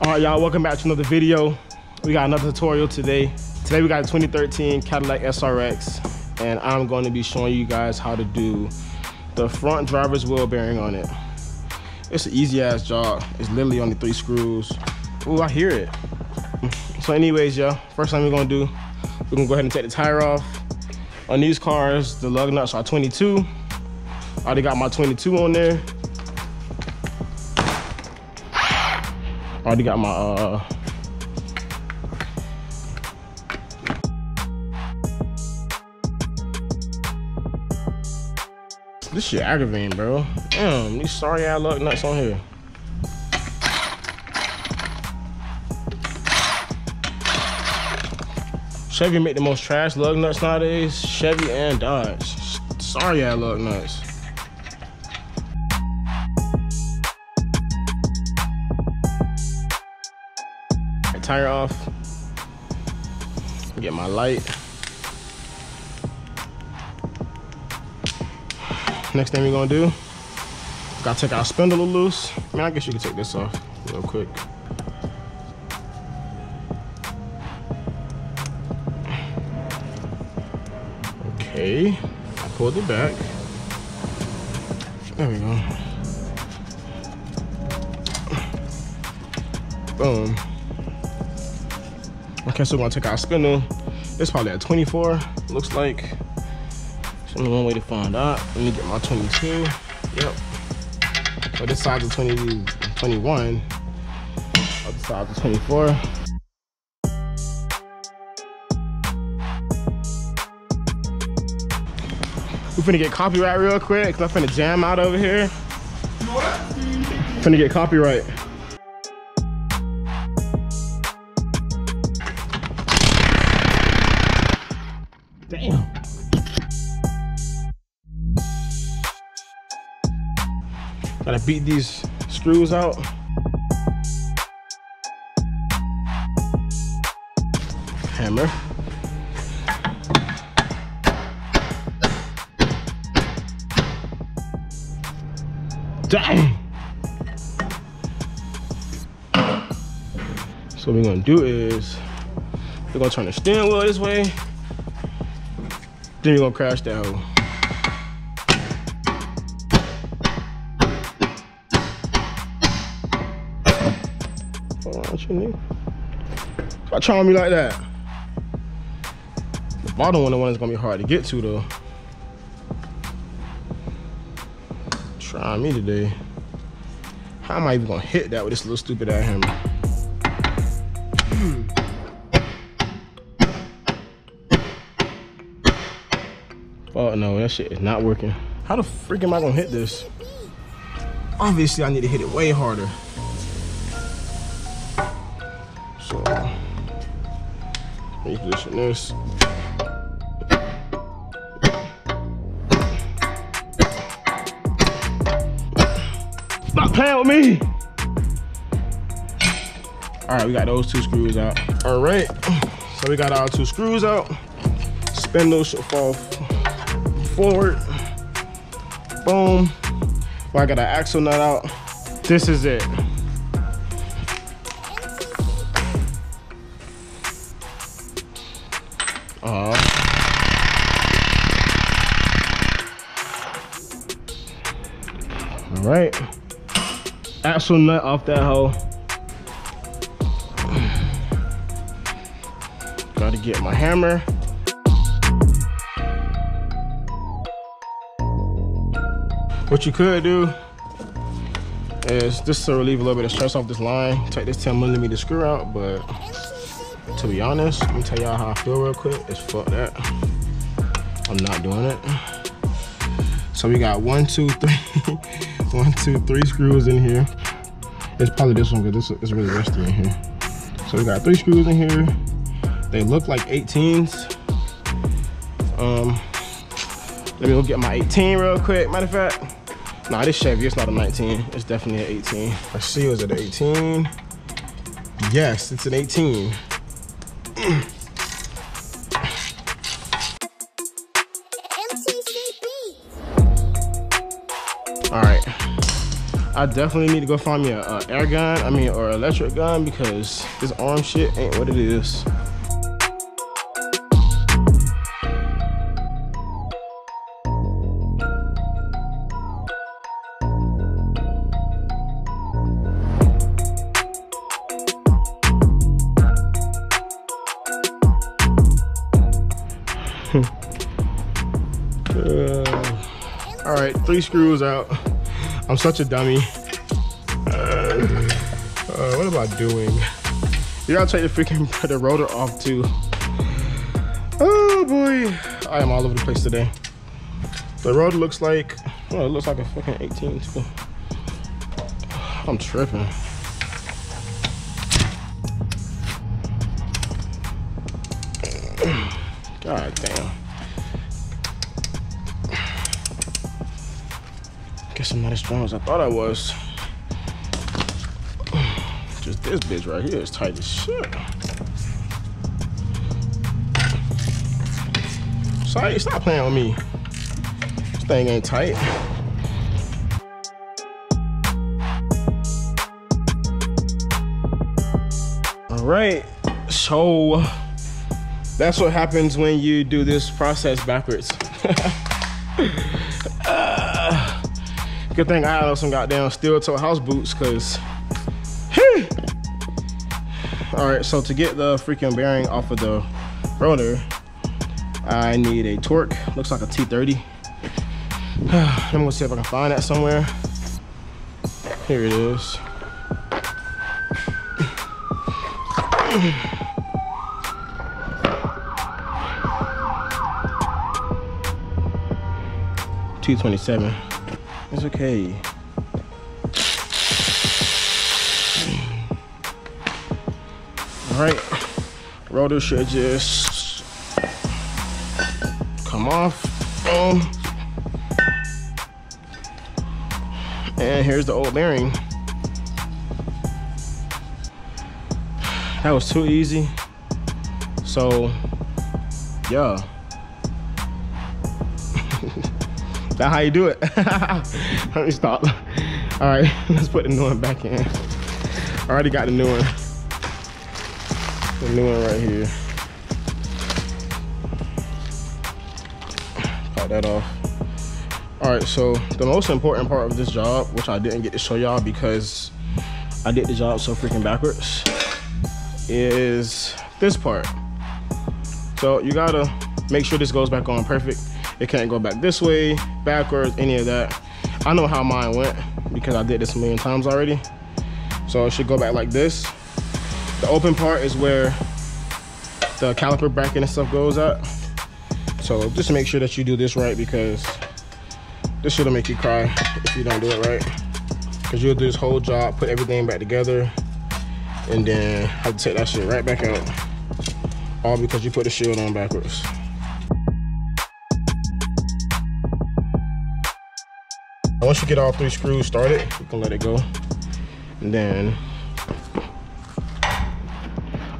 All right, y'all, welcome back to another video. We got another tutorial today. Today we got a 2013 Cadillac SRX, and I'm going to be showing you guys how to do the front driver's wheel bearing on it. It's an easy ass job. It's literally only 3 screws. Ooh, I hear it. So anyways, y'all, first thing we're gonna do, we're gonna go ahead and take the tire off. On these cars, the lug nuts are 22. I already got my 22 on there. Already got my this shit aggravating, bro. Damn, these sorry ass lug nuts on here. Chevy make the most trash lug nuts nowadays. Chevy and Dodge. Sorry ass lug nuts. Tire off. Get my light. Next thing we're gonna do, gotta take our spindle loose. Man, I guess you can take this off real quick. Okay, I pulled it back. There we go. Boom. Okay, so we're gonna take our spindle. It's probably at 24, looks like. There's only one way to find out. Let me get my 22. Yep. So this side's a 21. Other side's a 24. We finna get copyright real quick, cause I'm finna jam out over here. What? Finna get copyright. Damn. Gotta beat these screws out. Hammer. Dang. So what we're gonna do is we're gonna turn the steering wheel this way. Then you're gonna crash that hole. Stop trying me like that. The bottom one, the one that's gonna be hard to get to though. Trying me today. How am I even gonna hit that with this little stupid ass hammer? Oh no, that shit is not working. How the freak am I gonna hit this? Obviously, I need to hit it way harder. So, reposition this. Stop playing with me! All right, we got those 2 screws out. All right, so we got our 2 screws out. Spindle should fall forward. Boom. Well, I got an axle nut out. This is it. All right. Axle nut off that hole. Gotta get my hammer. What you could do is just to relieve a little bit of stress off this line, take this 10mm screw out, but to be honest, let me tell y'all how I feel real quick. It's fuck that. I'm not doing it. So we got 1, 2, 3, 1, 2, 3 screws in here. It's probably this one because this is really rusty in here. So we got 3 screws in here. They look like 18s. Let me go get my 18 real quick. Matter of fact, nah, this Chevy, it's not a 19. It's definitely an 18. Let's see, is it an 18? Yes, it's an 18. All right, I definitely need to go find me a air gun, or electric gun, because this arm shit ain't what it is. All right, 3 screws out. I'm such a dummy. What am I doing? You gotta take the rotor off too. Oh boy, I am all over the place today. The rotor looks like, oh, it looks like a fucking 18 too. I'm tripping. God damn. Guess I'm not as strong as I thought I was. Just this bitch right here is tight as shit. Sorry, stop playing with me. This thing ain't tight. All right, so that's what happens when you do this process backwards. Good thing I have some goddamn steel-toe house boots, cause all right, so to get the freaking bearing off of the rotor, I need a torque. Looks like a T30. I'm gonna see if I can find that somewhere. Here it is. $227. It's okay. All right, rotor should just come off. Boom. And here's the old bearing. That was too easy. So, yeah. That's how you do it. Let me stop. All right, let's put the new one back in. I already got the new one. The new one right here. Pop that off. All right, so the most important part of this job, which I didn't get to show y'all because I did the job so freaking backwards, is this part. So you gotta make sure this goes back on perfect. It can't go back this way, backwards, any of that. I know how mine went because I did this a million times already. So it should go back like this. The open part is where the caliper bracket and stuff goes at. So just make sure that you do this right, because this shit'll make you cry if you don't do it right. Because you'll do this whole job, put everything back together, and then have to take that shit right back out. All because you put the shield on backwards. Once you get all 3 screws started, you can let it go. And then,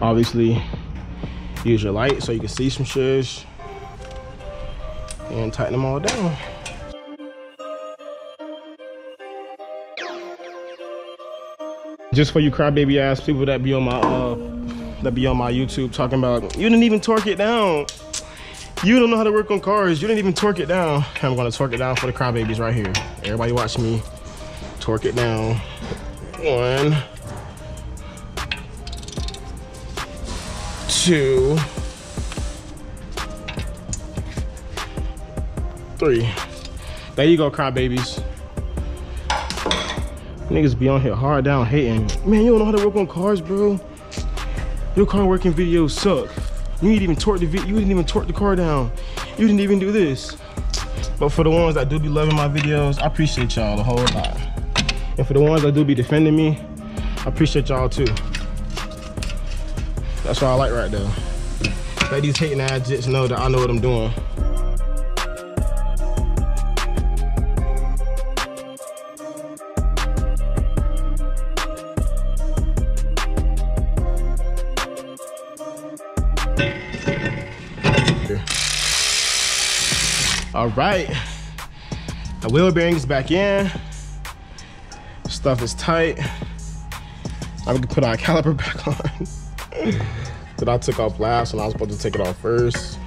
obviously, use your light so you can see some shiz. And tighten them all down. Just for you crybaby ass people that be on my YouTube talking about, you didn't even torque it down. You don't know how to work on cars. You didn't even torque it down. I'm gonna torque it down for the crybabies right here. Everybody watch me torque it down. 1, 2, 3. There you go, crybabies. Niggas be on here hard down hating. Man, you don't know how to work on cars, bro. Your car working videos suck. You didn't even torque the car down. You didn't even do this. But for the ones that do be loving my videos, I appreciate y'all a whole lot. And for the ones that do be defending me, I appreciate y'all too. That's what I like right there. Let these hating ass jits know that I know what I'm doing. All right, the wheel bearing is back in. stuff is tight. Now we can put our caliper back on that I took off last when I was supposed to take it off first.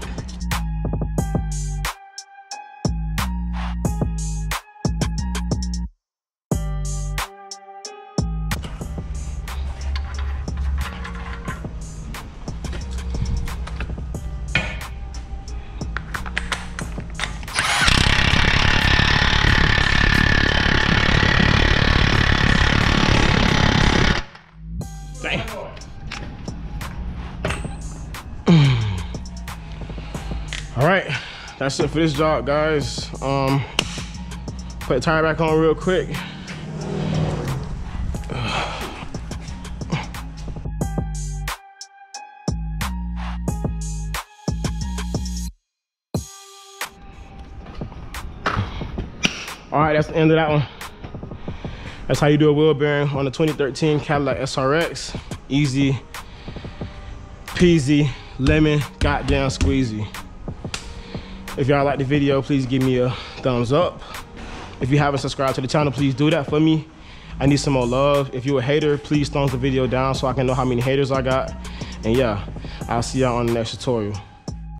All right, that's it for this job, guys. Put the tire back on real quick. All right, that's the end of that one. That's how you do a wheel bearing on the 2013 Cadillac SRX. Easy peasy, lemon, goddamn squeezy. If y'all like the video, please give me a thumbs up. If you haven't subscribed to the channel, please do that for me. I need some more love. If you're a hater, please thumbs the video down so I can know how many haters I got. And yeah, I'll see y'all on the next tutorial.